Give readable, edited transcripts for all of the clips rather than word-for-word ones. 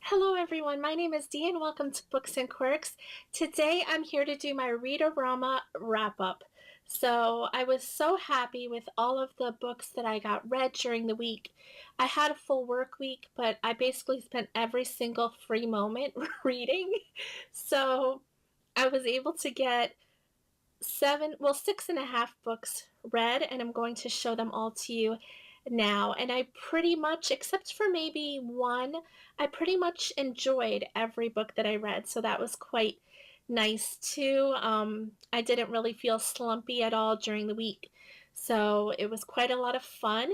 Hello everyone, my name is Dee and welcome to Books and Quirks. Today I'm here to do my Read-o-Rama Wrap Up. So I was so happy with all of the books that I got read during the week. I had a full work week, but I basically spent every single free moment reading. So I was able to get six and a half books read, and I'm going to show them all to you now. And I pretty much, except for maybe one, I pretty much enjoyed every book that I read. So that was quite nice too. I didn't really feel slumpy at all during the week. So it was quite a lot of fun.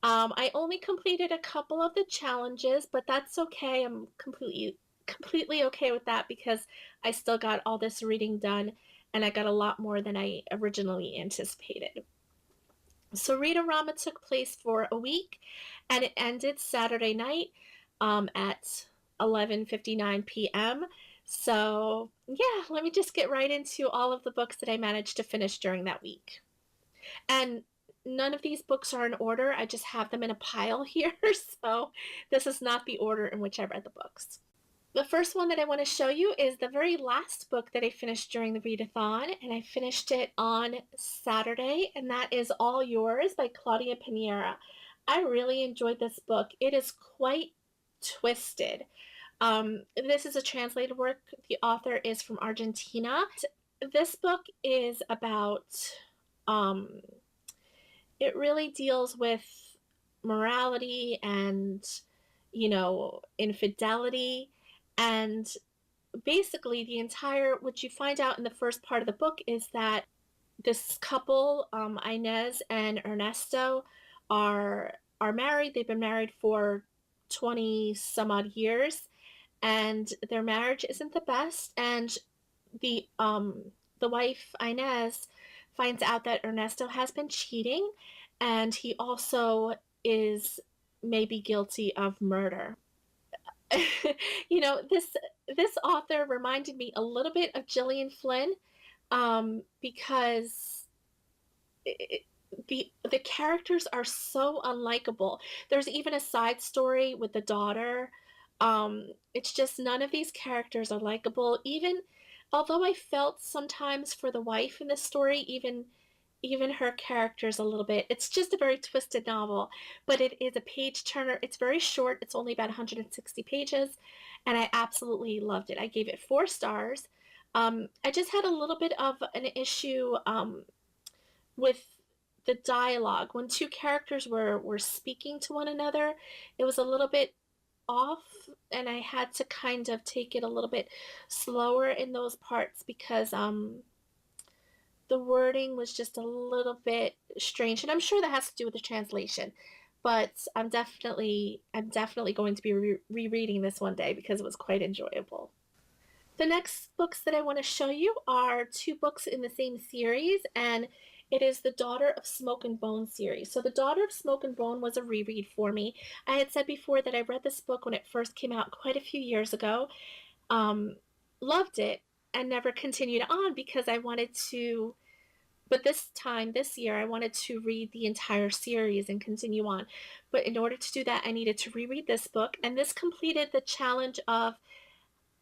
I only completed a couple of the challenges, but that's okay. I'm completely okay with that because I still got all this reading done and I got a lot more than I originally anticipated. So Readorama took place for a week and it ended Saturday night at 11:59 p.m. So yeah, let me just get right into all of the books that I managed to finish during that week. And none of these books are in order. I just have them in a pile here. So this is not the order in which I read the books. The first one that I want to show you is the very last book that I finished during the readathon, and I finished it on Saturday, and that is All Yours by Claudia Pinera. I really enjoyed this book. It is quite twisted. This is a translated work. The author is from Argentina. This book is about, it really deals with morality and, infidelity. And basically, what you find out in the first part of the book is that this couple, Inez and Ernesto, are married. They've been married for 20 some odd years, and their marriage isn't the best. And the wife, Inez, finds out that Ernesto has been cheating, and he also is maybe guilty of murder. This author reminded me a little bit of Gillian Flynn, because the characters are so unlikable. There's even a side story with the daughter. It's just none of these characters are likable. Even although I felt sometimes for the wife in this story, even her character's a little bit. It's just a very twisted novel, but it is a page turner. It's very short. It's only about 160 pages, and I absolutely loved it. I gave it 4 stars. I just had a little bit of an issue with the dialogue. When two characters were speaking to one another, it was a little bit off, and I had to kind of take it a little bit slower in those parts because the wording was just a little bit strange, and I'm sure that has to do with the translation. But I'm definitely going to be rereading this one day because it was quite enjoyable. The next books that I want to show you are 2 books in the same series, and it is the Daughter of Smoke and Bone series. So the Daughter of Smoke and Bone was a reread for me. I had said before that I read this book when it first came out quite a few years ago. Loved it and never continued on because I wanted to, but this year, I wanted to read the entire series and continue on. But in order to do that, I needed to reread this book, and this completed the challenge of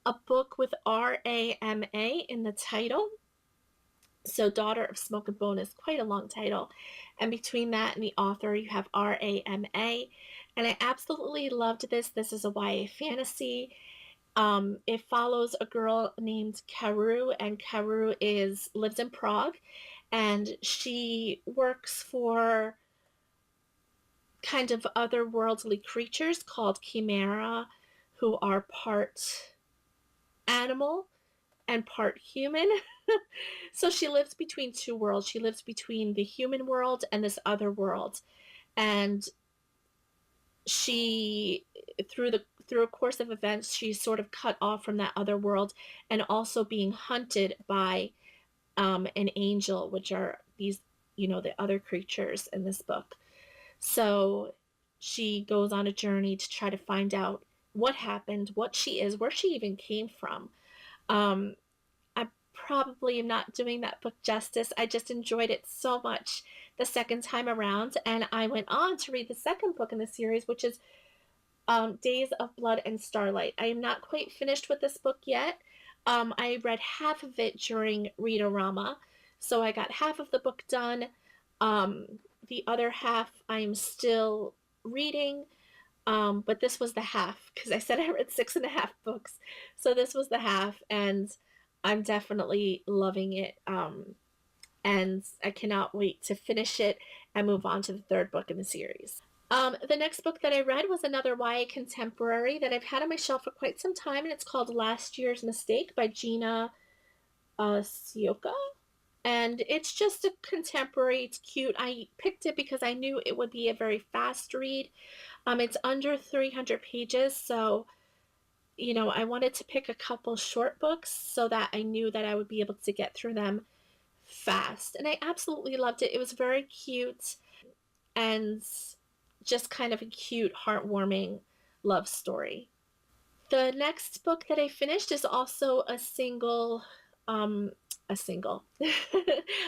a book with R-A-M-A in the title. So Daughter of Smoke and Bone is quite a long title. And between that and the author, you have R-A-M-A. And I absolutely loved this. This is a YA fantasy. It follows a girl named Karu, and Karu lives in Prague, and she works for kind of otherworldly creatures called Chimera, who are part animal and part human. So she lives between 2 worlds. She lives between the human world and this other world. And she, through a course of events, she's sort of cut off from that other world and also being hunted by an angel, which are these, the other creatures in this book. So she goes on a journey to try to find out what happened, what she is, where she even came from. I probably am not doing that book justice. I just enjoyed it so much the second time around, and I went on to read the second book in the series, which is Days of Blood and Starlight. I am not quite finished with this book yet. I read half of it during Readorama, so I got half of the book done. The other half I'm still reading, but this was the half because I said I read 6.5 books, so this was the half, and I'm definitely loving it. And I cannot wait to finish it and move on to the third book in the series. The next book that I read was another YA contemporary that I've had on my shelf for quite some time, and it's called Last Year's Mistake by Gina Sioka. And it's just a contemporary. It's cute. I picked it because I knew it would be a very fast read. It's under 300 pages, so I wanted to pick a couple short books so that I knew that I would be able to get through them fast. And I absolutely loved it. It was very cute and just kind of a cute, heartwarming love story. The next book that I finished is also um, a single,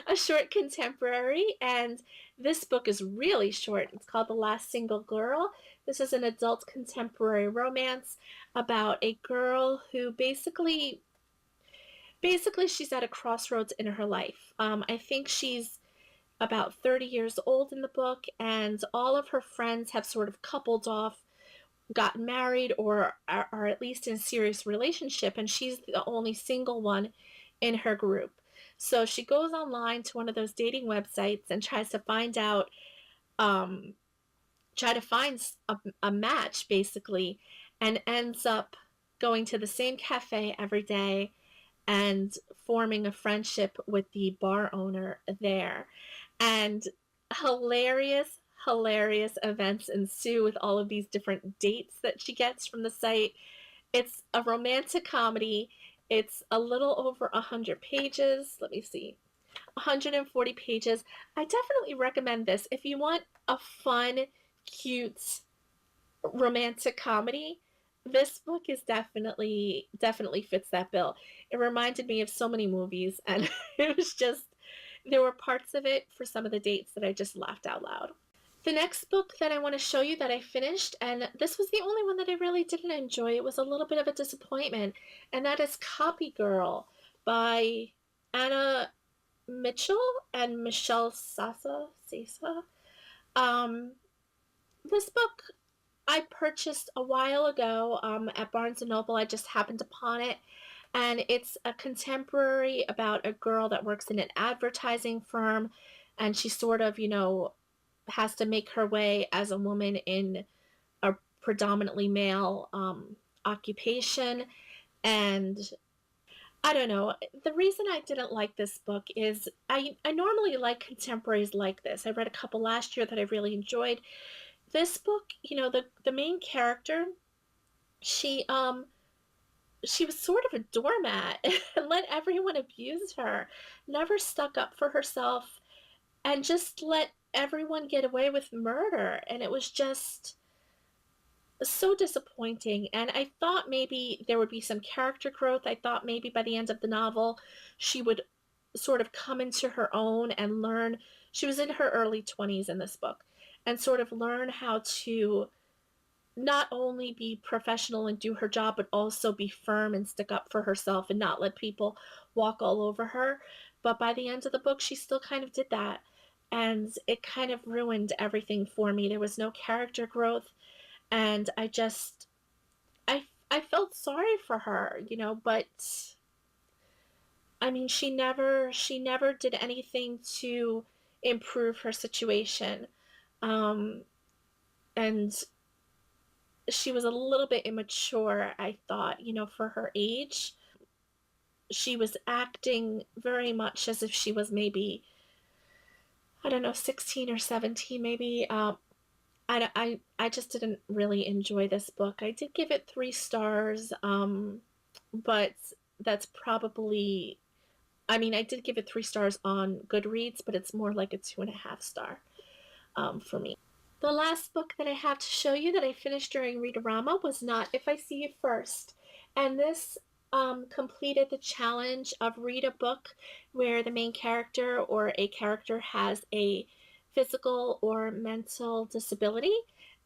a short contemporary, and this book is really short. It's called The Last Single Girl. This is an adult contemporary romance about a girl who basically she's at a crossroads in her life. I think she's about 30 years old in the book, and all of her friends have sort of coupled off, got married, or are at least in a serious relationship, and she's the only single one in her group. So she goes online to one of those dating websites and tries to find out, um, try to find a match basically, and ends up going to the same cafe every day and forming a friendship with the bar owner there. And hilarious, hilarious events ensue with all of these different dates that she gets from the site. It's a romantic comedy. It's a little over 100 pages. Let me see. 140 pages. I definitely recommend this. If you want a fun, cute, romantic comedy, this book is definitely fits that bill. It reminded me of so many movies, and it was just, there were parts of it for some of the dates that I just laughed out loud. The next book that I want to show you that I finished, and this was the only one that I really didn't enjoy, it was a little bit of a disappointment, and that is Copy Girl by Anna Mitchell and Michelle Sasa. Um, this book I purchased a while ago at Barnes& and Noble. I just happened upon it, and it's a contemporary about a girl that works in an advertising firm, and she sort of, has to make her way as a woman in a predominantly male occupation. And I don't know. The reason I didn't like this book is I normally like contemporaries like this. I read a couple last year that I really enjoyed. This book, the main character, she she was sort of a doormat and let everyone abuse her, never stuck up for herself, and just let everyone get away with murder. And it was just so disappointing. And I thought maybe there would be some character growth. I thought maybe by the end of the novel, she would sort of come into her own and learn. She was in her early 20s in this book, and sort of learn how to not only be professional and do her job, but also be firm and stick up for herself and not let people walk all over her. But by the end of the book, she still kind of did that. And it kind of ruined everything for me. There was no character growth. And I felt sorry for her, but I mean, she never did anything to improve her situation. Um, and she was a little bit immature, I thought, for her age. She was acting very much as if she was maybe, I don't know, 16 or 17 maybe. I just didn't really enjoy this book. I did give it 3 stars, but that's probably, I mean, I did give it 3 stars on Goodreads, but it's more like a 2.5 star for me. The last book that I have to show you that I finished during Readorama was Not If I See You First. And this completed the challenge of read a book where the main character or a character has a physical or mental disability.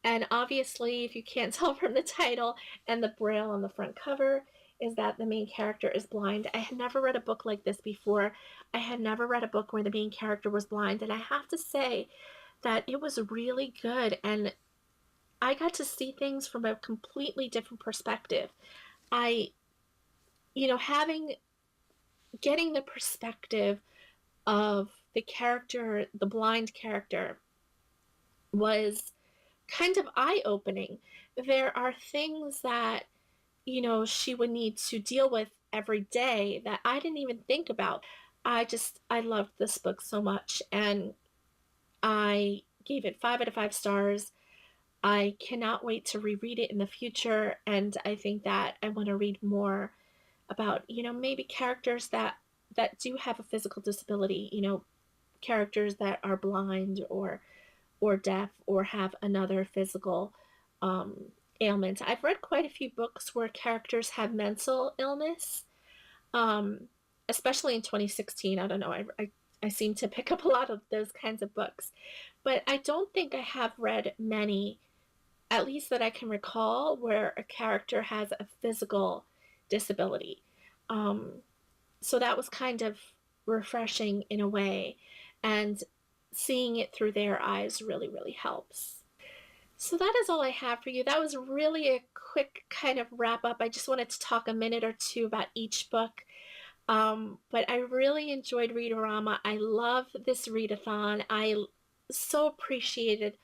And obviously, if you can't tell from the title and the braille on the front cover, is that the main character is blind. I had never read a book like this before. I had never read a book where the main character was blind, and I have to say that it was really good, and I got to see things from a completely different perspective. I, having getting the perspective of the character, the blind character, was kind of eye opening. There are things that, she would need to deal with every day that I didn't even think about. I loved this book so much, and I gave it 5 out of 5 stars. I cannot wait to reread it in the future, and I think that I want to read more about, maybe characters that do have a physical disability, characters that are blind or deaf or have another physical um, ailment. I've read quite a few books where characters have mental illness, um, especially in 2016. I don't know. I seem to pick up a lot of those kinds of books, but I don't think I have read many, at least that I can recall, where a character has a physical disability. Um, so that was kind of refreshing in a way, and seeing it through their eyes really, really helps. So that is all I have for you. That was really a quick kind of wrap up. I just wanted to talk a minute or two about each book. But I really enjoyed Readorama. I love this readathon. I so appreciated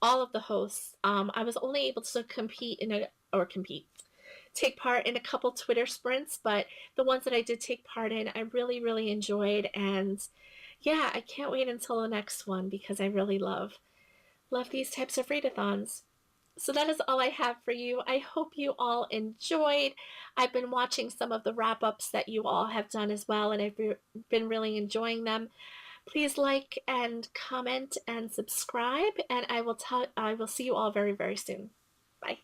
all of the hosts. I was only able to take part in a couple Twitter sprints, but the ones that I did take part in, I really, really enjoyed. And yeah, I can't wait until the next one because I really love these types of readathons. So that is all I have for you. I hope you all enjoyed. I've been watching some of the wrap ups that you all have done as well, and I've been really enjoying them. Please like and comment and subscribe, and I will see you all very, very soon. Bye.